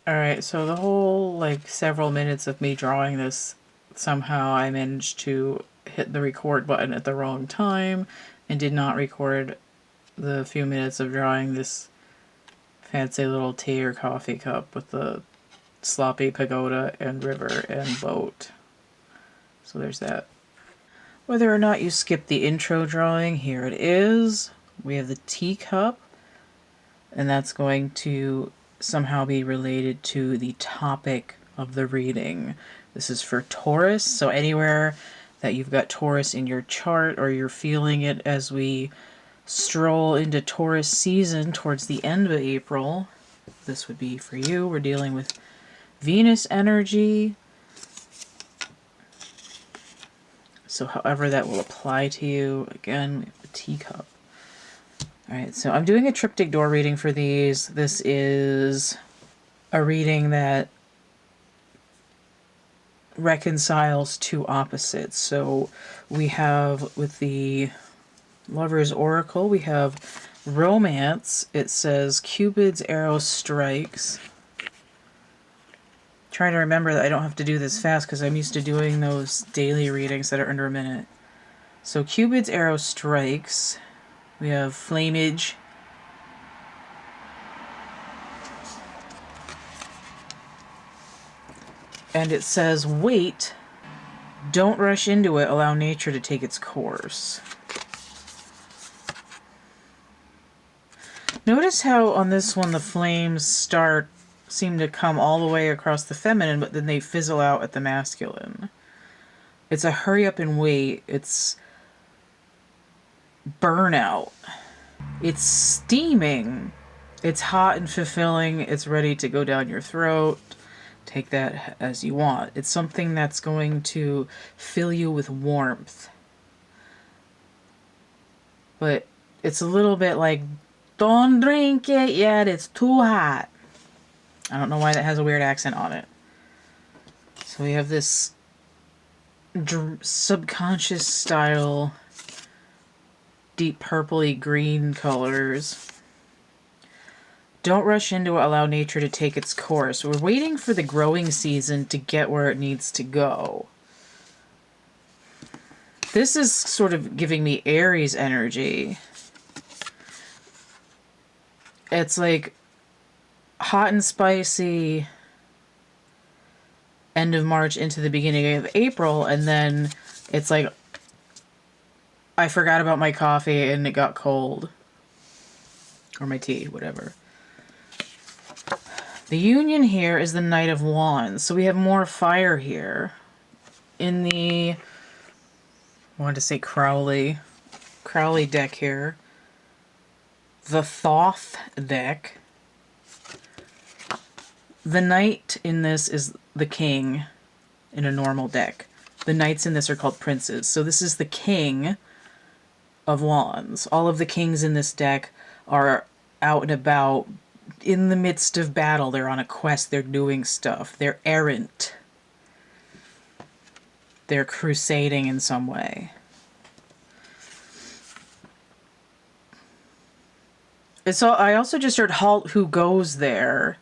Alright, so the whole, like, several minutes of me drawing this, somehow I managed to hit the record button at the wrong time and did not record the few minutes of drawing this fancy little tea or coffee cup with the sloppy pagoda and river and boat. So there's that. Whether or not you skip the intro drawing, here it is. We have the teacup, and that's going to somehow be related to the topic of the reading. This is for Taurus, so anywhere that you've got Taurus in your chart or you're feeling it as we stroll into Taurus season towards the end of April, this would be for you. We're dealing with Venus energy. So however that will apply to you, again, we have the teacup. Alright, so I'm doing a triptych door reading for these. This is a reading that reconciles two opposites. So we have, with the Lover's Oracle, we have romance. It says Cupid's arrow strikes. Trying to remember that I don't have to do this fast because I'm used to doing those daily readings that are under a minute. So Cupid's arrow strikes. We have flamage. And it says, wait, don't rush into it, allow nature to take its course. Notice how on this one the flames seem to come all the way across the feminine, but then they fizzle out at the masculine. It's a hurry up and wait. It's burnout. It's steaming. It's hot and fulfilling. It's ready to go down your throat. Take that as you want. It's something that's going to fill you with warmth. But it's a little bit like, don't drink it yet, it's too hot. I don't know why that has a weird accent on it. So we have this subconscious style, deep purpley green colors. Don't rush into it, allow nature to take its course. We're waiting for the growing season to get where it needs to go. This is sort of giving me Aries energy. It's like hot and spicy end of March into the beginning of April, and then it's like I forgot about my coffee and it got cold. Or my tea, whatever. The Union here is the Knight of Wands, so we have more fire here. In the, I wanted to say Crowley deck here. The Thoth deck. The Knight in this is the King in a normal deck. The Knights in this are called Princes. So this is the King of Wands. All of the kings in this deck are out and about in the midst of battle. They're on a quest. They're doing stuff. They're errant. They're crusading in some way. So I also just heard Halt Who Goes There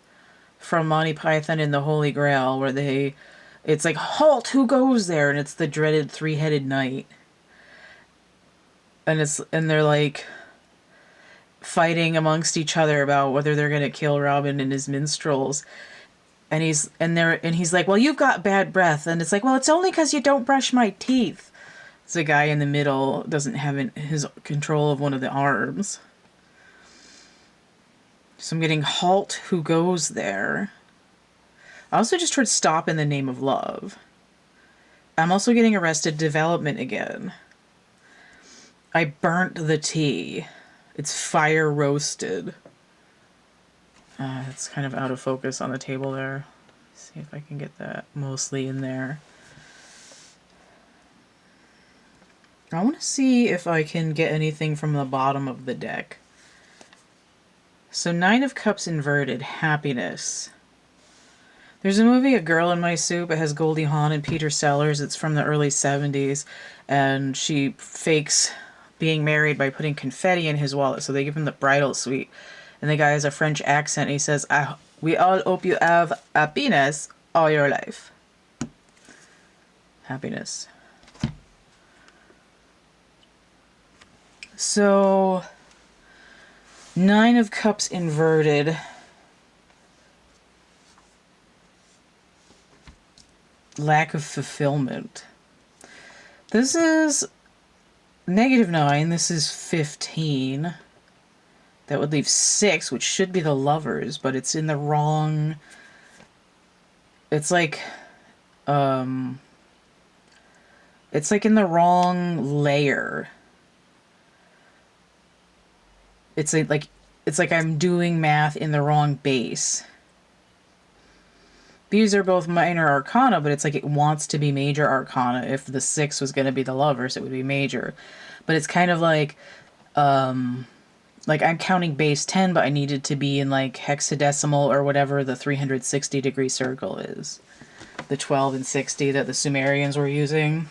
from Monty Python and the Holy Grail, where it's like, halt, who goes there? And it's the dreaded three-headed knight. And they're like fighting amongst each other about whether they're gonna kill Robin and his minstrels. And he's like, well, you've got bad breath. And it's like, well, it's only because you don't brush my teeth. It's the guy in the middle doesn't have his control of one of the arms. So I'm getting halt, who goes there. I also just heard stop in the name of love. I'm also getting Arrested Development again. I burnt the tea. It's fire roasted. It's kind of out of focus on the table there. Let's see if I can get that mostly in there. I want to see if I can get anything from the bottom of the deck. So Nine of Cups inverted, happiness. There's a movie, A Girl in My Soup. It has Goldie Hawn and Peter Sellers. It's from the early 70s. And she fakes being married by putting confetti in his wallet. So they give him the bridal suite. And the guy has a French accent. And he says, We all hope you have happiness all your life. Happiness. So, 9 of Cups inverted. Lack of fulfillment. This is -9. This is 15. That would leave 6, which should be the Lovers, but it's in the wrong... It's like in the wrong layer. It's like I'm doing math in the wrong base. These are both minor arcana, but it's like it wants to be major arcana. If the 6 was going to be the Lovers, it would be major. But it's kind of like I'm counting base 10, but I need it to be in like hexadecimal or whatever the 360-degree circle is. The 12 and 60 that the Sumerians were using.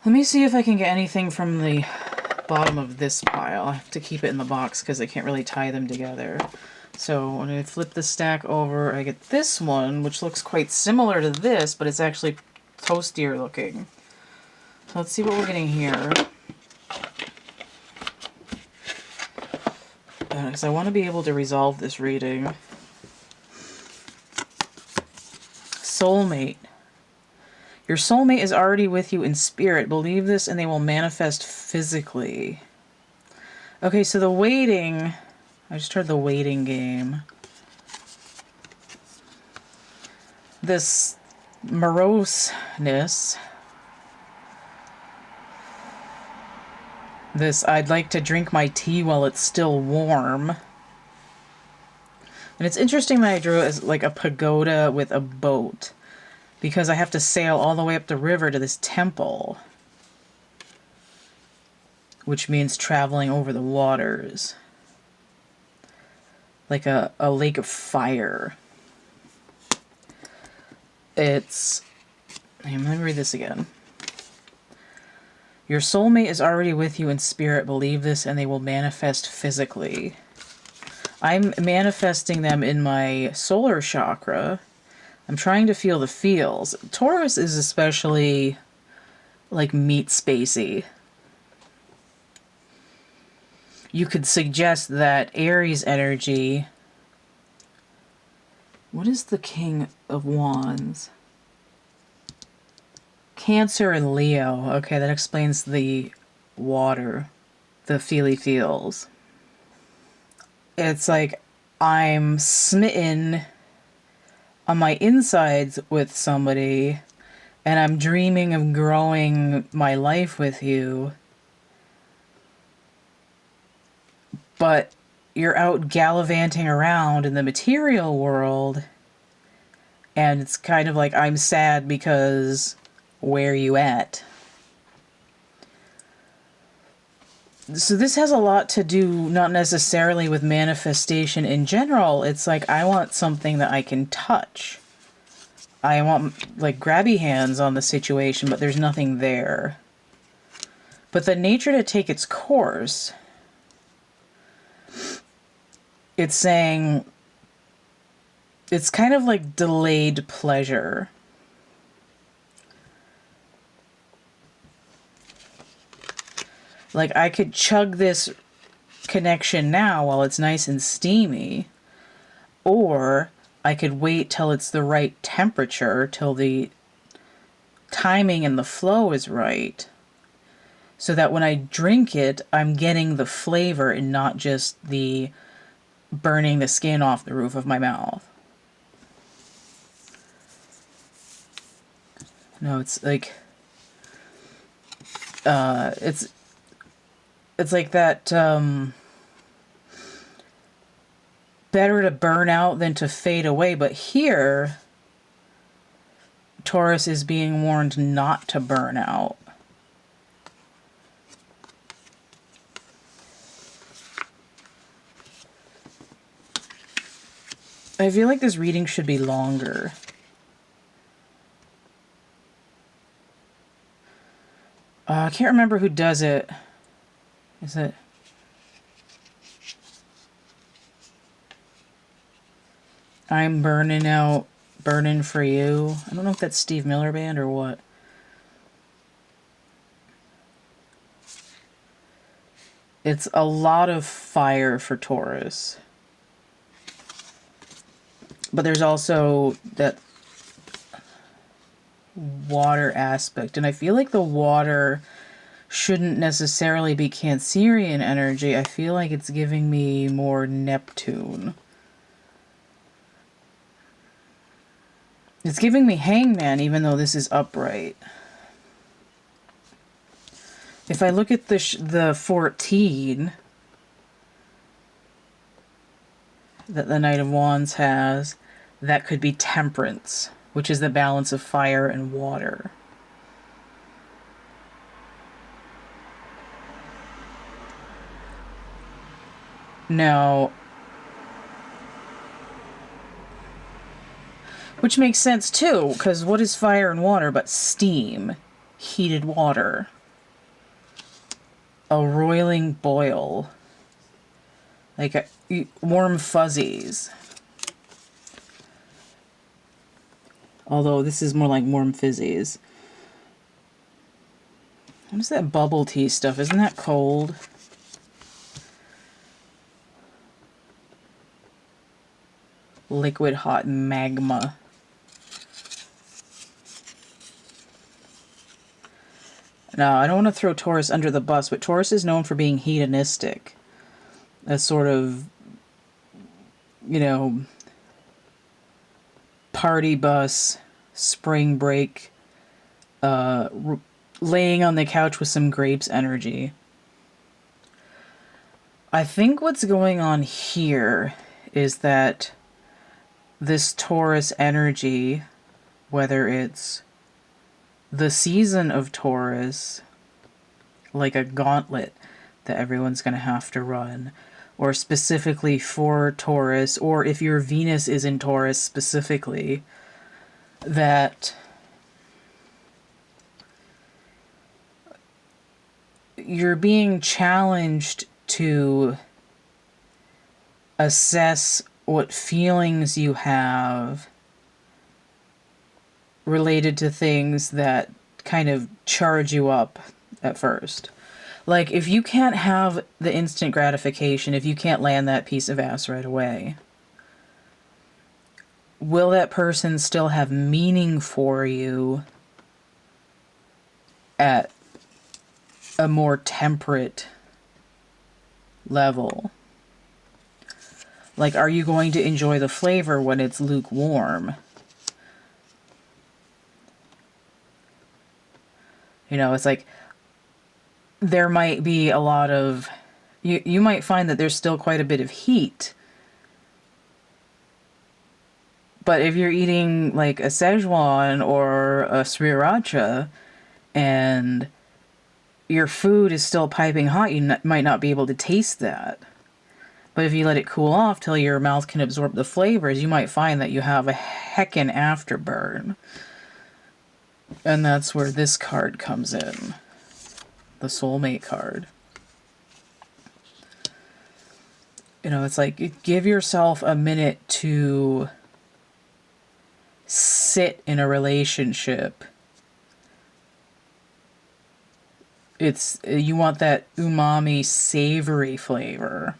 Let me see if I can get anything from the bottom of this pile. I have to keep it in the box because I can't really tie them together. So when I flip the stack over, I get this one, which looks quite similar to this, but it's actually toastier looking. So let's see what we're getting here. Because I want to be able to resolve this reading. Soulmate. Your soulmate is already with you in spirit. Believe this and they will manifest physically. Okay, so the waiting... I just heard the waiting game. This moroseness. This I'd like to drink my tea while it's still warm. And it's interesting that I drew it as like a pagoda with a boat. Because I have to sail all the way up the river to this temple. Which means traveling over the waters. Like a lake of fire. It's... Let me read this again. Your soulmate is already with you in spirit. Believe this and they will manifest physically. I'm manifesting them in my solar chakra. I'm trying to feel the feels. Taurus is especially like meat spacey. You could suggest that Aries energy... What is the King of Wands? Cancer and Leo. Okay, that explains the water. The feely feels. It's like I'm smitten on my insides with somebody and I'm dreaming of growing my life with you. But you're out gallivanting around in the material world and it's kind of like I'm sad because where are you at? So this has a lot to do not necessarily with manifestation in general. It's like I want something that I can touch. I want like grabby hands on the situation, but there's nothing there. But the nature to take its course, it's saying it's kind of like delayed pleasure. Like I could chug this connection now while it's nice and steamy, or I could wait till it's the right temperature, till the timing and the flow is right, so that when I drink it, I'm getting the flavor and not just the burning the skin off the roof of my mouth. No, it's like, it's like that, better to burn out than to fade away. But here, Taurus is being warned not to burn out. I feel like this reading should be longer. I can't remember who does it. Is it? I'm burning out, burning for you. I don't know if that's Steve Miller Band or what. It's a lot of fire for Taurus. But there's also that water aspect. And I feel like the water shouldn't necessarily be Cancerian energy. I feel like it's giving me more Neptune. It's giving me Hangman, even though this is upright. If I look at the 14 that the Knight of Wands has, that could be Temperance, which is the balance of fire and water. Now, which makes sense too, because what is fire and water but steam, heated water, a roiling boil, like warm fuzzies. Although this is more like warm fizzies. What is that bubble tea stuff? Isn't that cold? Liquid hot magma. Now, I don't want to throw Taurus under the bus, but Taurus is known for being hedonistic. A sort of, you know, party bus, spring break, laying on the couch with some grapes energy. I think what's going on here is that this Taurus energy, whether it's the season of Taurus, like a gauntlet that everyone's going to have to run, or specifically for Taurus, or if your Venus is in Taurus specifically, that you're being challenged to assess what feelings you have related to things that kind of charge you up at first. Like, if you can't have the instant gratification, if you can't land that piece of ass right away, will that person still have meaning for you at a more temperate level? Like, are you going to enjoy the flavor when it's lukewarm? You know, it's like, there might be a lot of, you might find that there's still quite a bit of heat. But if you're eating like a Szechuan or a sriracha and your food is still piping hot, you might not be able to taste that. But if you let it cool off till your mouth can absorb the flavors, you might find that you have a heckin' afterburn. And that's where this card comes in. The soulmate card. You know, it's like, give yourself a minute to sit in a relationship. You want that umami, savory flavor.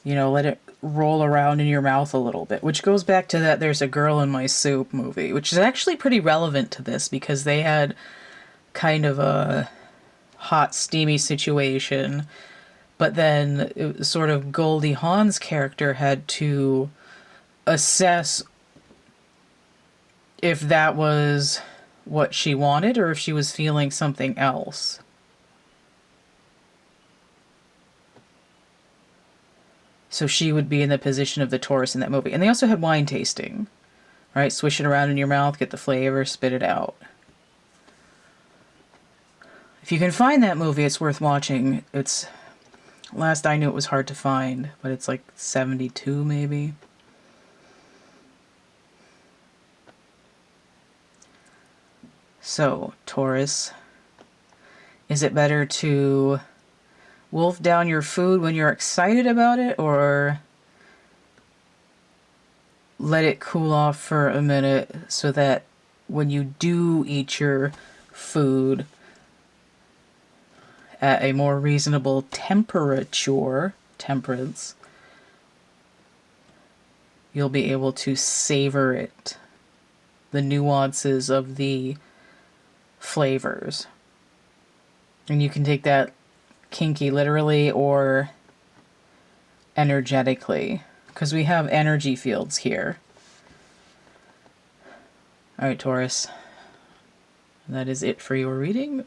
You know, let it roll around in your mouth a little bit, which goes back to that There's a Girl in My Soup movie, which is actually pretty relevant to this because they had kind of a hot, steamy situation, but then it was sort of Goldie Hawn's character had to assess if that was what she wanted or if she was feeling something else. So she would be in the position of the Taurus in that movie. And they also had wine tasting, right? Swish it around in your mouth, get the flavor, spit it out. If you can find that movie, it's worth watching. It's, last I knew it was hard to find, but it's like 72 maybe. So, Taurus, is it better to wolf down your food when you're excited about it, or let it cool off for a minute so that when you do eat your food at a more reasonable temperance, you'll be able to savor it, the nuances of the flavors. And you can take that kinky literally or energetically, because we have energy fields here. Alright, Taurus. That is it for your reading.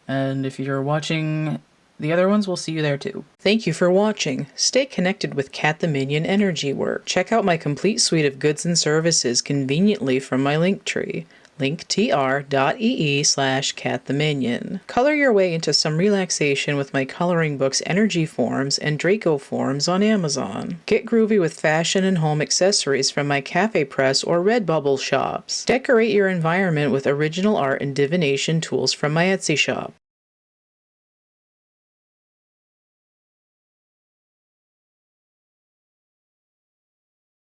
And if you're watching the other ones, we'll see you there too. Thank you for watching. Stay connected with CATtheMinion energy work. Check out my complete suite of goods and services conveniently from my Linktree. linktr.ee/CATtheMinion. Color your way into some relaxation with my coloring books Energy Forms and Draco Forms on Amazon. Get groovy with fashion and home accessories from my Cafe Press or Redbubble shops. Decorate your environment with original art and divination tools from my Etsy shop.